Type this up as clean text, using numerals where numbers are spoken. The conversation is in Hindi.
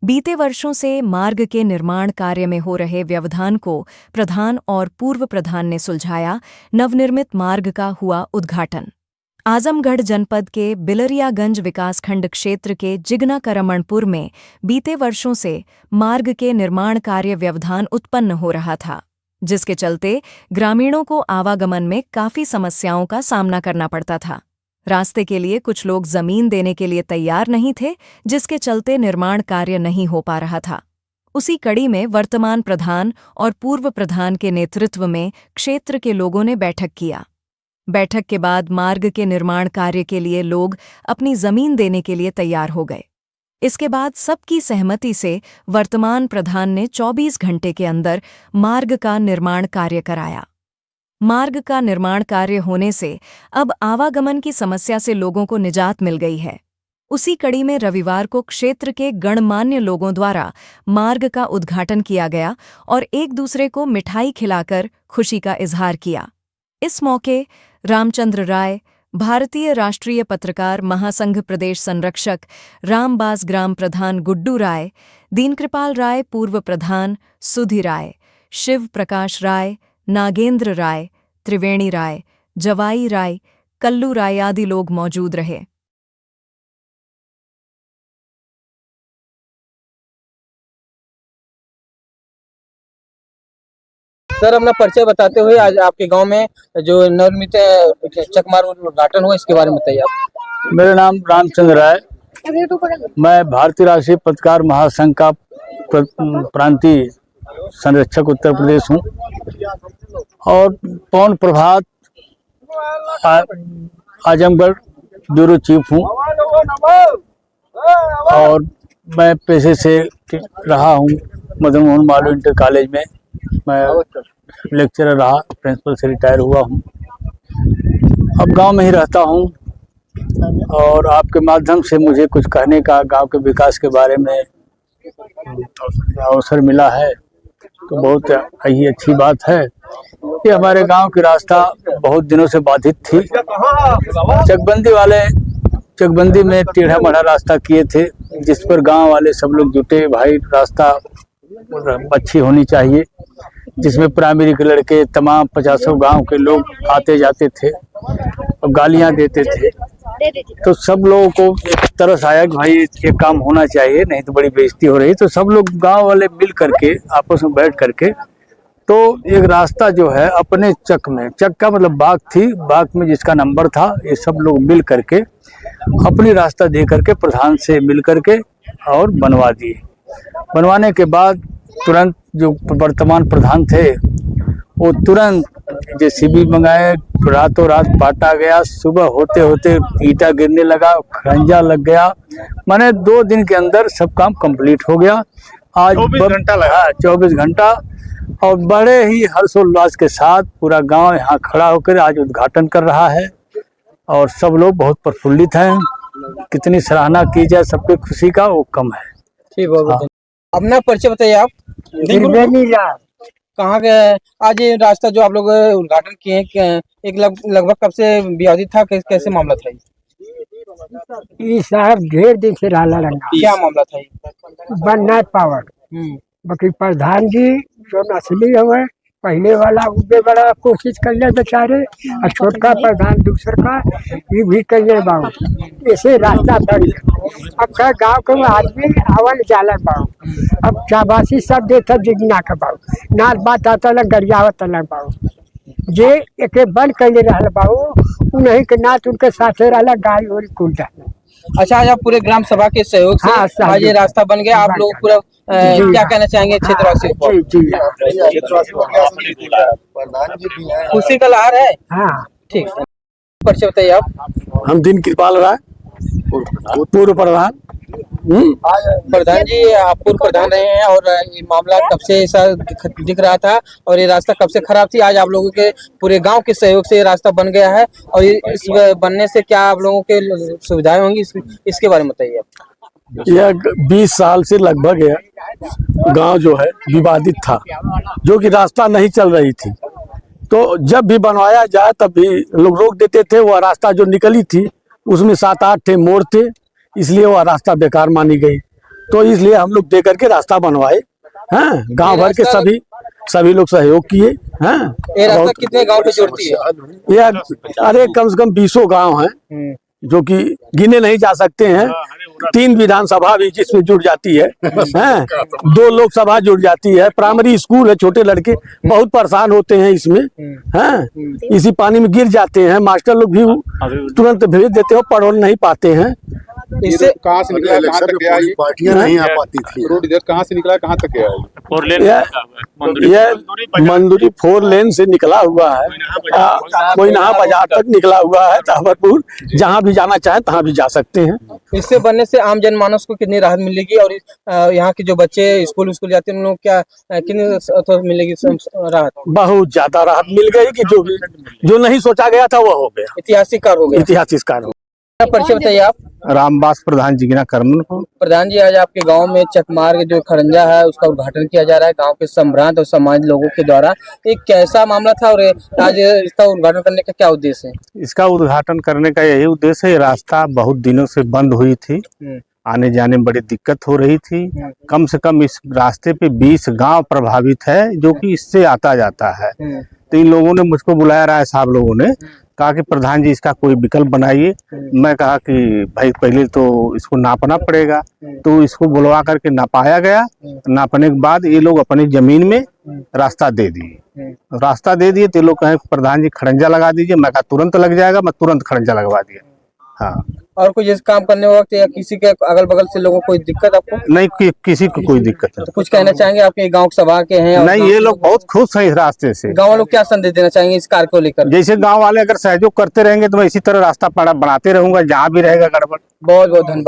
बीते वर्षों से मार्ग के निर्माण कार्य में हो रहे व्यवधान को प्रधान और पूर्व प्रधान ने सुलझाया। नवनिर्मित मार्ग का हुआ उद्घाटन। आजमगढ़ जनपद के बिलरियागंज विकासखंड क्षेत्र के जिगना करमणपुर में बीते वर्षों से मार्ग के निर्माण कार्य व्यवधान उत्पन्न हो रहा था, जिसके चलते ग्रामीणों को आवागमन में काफी समस्याओं का सामना करना पड़ता था। रास्ते के लिए कुछ लोग जमीन देने के लिए तैयार नहीं थे, जिसके चलते निर्माण कार्य नहीं हो पा रहा था। उसी कड़ी में वर्तमान प्रधान और पूर्व प्रधान के नेतृत्व में क्षेत्र के लोगों ने बैठक किया। बैठक के बाद मार्ग के निर्माण कार्य के लिए लोग अपनी जमीन देने के लिए तैयार हो गए। इसके बाद सबकी सहमति से वर्तमान प्रधान ने 24 घंटे के अंदर मार्ग का निर्माण कार्य कराया। मार्ग का निर्माण कार्य होने से अब आवागमन की समस्या से लोगों को निजात मिल गई है। उसी कड़ी में रविवार को क्षेत्र के गणमान्य लोगों द्वारा मार्ग का उद्घाटन किया गया और एक दूसरे को मिठाई खिलाकर खुशी का इजहार किया। इस मौके रामचंद्र राय, भारतीय राष्ट्रीय पत्रकार महासंघ प्रदेश संरक्षक रामबास ग्राम प्रधान गुड्डू राय, दीनकृपाल राय पूर्व प्रधान, सुधि राय, शिव प्रकाश राय, नागेंद्र राय, त्रिवेणी राय, जवाई राय, कल्लू राय आदि लोग मौजूद रहे। सर, अपना परिचय बताते हुए आज आपके गांव में जो नवनिर्मित चकमार्ग उद्घाटन हुआ, इसके बारे में बताइए आप। मेरा नाम रामचंद्र राय, मैं भारतीय राष्ट्रीय पत्रकार महासंघ का प्रांतीय संरक्षक उत्तर प्रदेश हूँ और पौन प्रभात आजमगढ़ ब्यूरो चीफ हूँ और मैं पेशे से रहा हूँ मदन मोहन मालवीय इंटर कॉलेज में। मैं लेक्चरर रहा, प्रिंसिपल से रिटायर हुआ हूँ। अब गांव में ही रहता हूँ और आपके माध्यम से मुझे कुछ कहने का गांव के विकास के बारे में अवसर मिला है, तो बहुत ही अच्छी बात है। ये हमारे गांव की रास्ता बहुत दिनों से बाधित थी। चकबंदी में टेढ़ा मेढ़ा रास्ता किए थे, जिस पर गांव वाले सब लोग जुटे, भाई रास्ता अच्छी होनी चाहिए, जिसमें प्राइमरी के लड़के तमाम 50 गांव के लोग आते जाते थे और गालियां देते थे। तो सब लोगों को एक तरस आया कि भाई ये काम होना चाहिए, नहीं तो बड़ी बेइज्जती हो रही। तो सब लोग गांव वाले मिल करके आपस में बैठ करके तो एक रास्ता जो है अपने चक में, चक का मतलब बाग थी, बाग में जिसका नंबर था, ये सब लोग मिल करके अपनी रास्ता दे करके प्रधान से मिल करके और बनवा दिए। बनवाने के बाद तुरंत जो वर्तमान प्रधान थे वो तुरंत जेसीबी मंगाए, रातों रात पाटा गया। सुबह होते होते ईटा गिरने लगा, खरंजा लग गया। माने 2 दिन के अंदर सब काम कंप्लीट हो गया। आज 24 घंटा लगा, 24 घंटा, और बड़े ही हर्षोल्लास के साथ पूरा गांव यहाँ खड़ा होकर आज उद्घाटन कर रहा है और सब लोग बहुत प्रफुल्लित हैं। कितनी सराहना की जाए सबके खुशी का वो कम है। ठीक है, अपना परिचय बताइए आप। कहाँ के आज ये रास्ता जो आप लोग उद्घाटन किए हैं, एक लगभग कब से विवादित था, कैसे मामला था ये? साहब ढेर दिन से रहला रंगा। क्या मामला था ये? बनना पावर बाकी प्रधान जी जो असली हुए पहले वाला उबे बड़ा कोशिश कर ले बेचारे, और छोटका प्रधान दूसर का ये भी कर ले बाबू, ऐसे रास्ता बढ़ गया। अब क्या गाँव के आदमी आवल जाला बाबू, अब शाबाशी सब देता जिगना का बाबू, नाच बात आता लग गरियावत अलग बाबू, जे एक बंद कर ले रहा बाबू, उन्हीं के नाच उनके साथे रहा गाय और कुलटा। अच्छा, आज आप पूरे ग्राम सभा के सहयोग से आज ये रास्ता बन गया, आप लोग पूरा क्या कहना चाहेंगे क्षेत्रवासियों को? खुशी का लहर है। हाँ ठीक, परिचय बताइए आप। हम दीनकृपाल राय, पूर्व प्रधान। प्रधान जी, आप पूर्व प्रधान रहे हैं और ये मामला कब से ऐसा दिख रहा था और ये रास्ता कब से खराब थी? आज आप लोगों के पूरे गांव के सहयोग से ये रास्ता बन गया है और इस बनने से क्या आप लोगों के सुविधाएं होंगी, इसके बारे में बताइए आप। यह 20 साल से लगभग गांव जो है विवादित था, जो कि रास्ता नहीं चल रही थी। तो जब भी बनवाया जाए तब भी लोग रोक देते थे। वह रास्ता जो निकली थी उसमें 7-8 मोड़ थे, इसलिए वह रास्ता बेकार मानी गई। तो इसलिए हम लोग दे करके रास्ता बनवाए। हाँ, गांव भर के सभी लोग सहयोग किए। हाँ, ये रास्ता कितने गांव को जोड़ती है? ये अरे कम से कम 20 गांव हैं जो कि गिने नहीं जा सकते हैं। 3 विधानसभा भी जिसमें जुड़ जाती है, हैं? 2 लोकसभा जुड़ जाती है। प्राइमरी स्कूल है, छोटे लड़के बहुत परेशान होते हैं इसमें, हैं? इसी पानी में गिर जाते हैं। मास्टर लोग भी तुरंत भेज देते हो, पढ़ नहीं पाते हैं। इससे कहाँ से निकला, कहाँ तक गया ये? पार्टियां नहीं आ पाती थी। रोड इधर कहाँ से निकला, कहाँ तक गया ये? यह मंदुरी 4 लेन से निकला हुआ है, कोयनहा बाजार तक निकला हुआ है। ताहवरपुर जहाँ भी जाना चाहे तहाँ भी जा सकते हैं। इससे बनने से आम जनमानस को कितनी राहत मिलेगी और यहाँ के जो बच्चे स्कूल जाते हैं उन लोग क्या कितनी मिलेगी राहत? बहुत ज्यादा राहत मिल गई कि जो नहीं सोचा गया था वो हो गया, ऐतिहासिक कार्य हो गया। ऐतिहासिक कार्य। क्या परिचय बताइए आप? रामबास प्रधान जिगना करमनपुर। प्रधान जी, आज आपके गांव में चकमार्ग जो खरंजा है उसका उद्घाटन किया जा रहा है गांव के संभ्रांत और समाज लोगों के द्वारा। एक कैसा मामला था और आज इसका उद्घाटन करने का क्या उद्देश्य है? इसका उद्घाटन करने का यही उद्देश्य है। रास्ता बहुत दिनों से बंद हुई थी, आने जाने में बड़ी दिक्कत हो रही थी। कम से कम इस रास्ते पे 20 गांव प्रभावित है जो कि इससे आता जाता है। तो इन लोगों ने मुझको बुलाया, राय साहब लोगों ने कहा कि प्रधान जी इसका कोई विकल्प बनाइए। मैं कहा कि भाई पहले तो इसको नापना पड़ेगा। तो इसको बुलवा करके नापाया गया। नापने के बाद ये लोग अपनी जमीन में रास्ता दे दिए। तो लोग कहे प्रधान जी खड़ंजा लगा दीजिए। मैं कहा तुरंत लग जाएगा। मैं तुरंत खड़ंजा लगवा दिया। हाँ, और कोई जैसे काम करने वक्त या किसी के अगल बगल से लोगों को कोई दिक्कत आपको? नहीं, किसी को कोई दिक्कत नहीं। तो कुछ कहना चाहेंगे? आपके गांव सभा के हैं? नहीं, ये लोग बहुत खुश हैं इस रास्ते से। गांव वालों को क्या संदेश देना चाहेंगे इस कार्य को लेकर? जैसे गांव वाले अगर सहयोग करते रहेंगे तो मैं इसी तरह रास्ता बनाते रहूंगा, जहाँ भी रहेगा गड़बड़। बहुत बहुत धन्यवाद।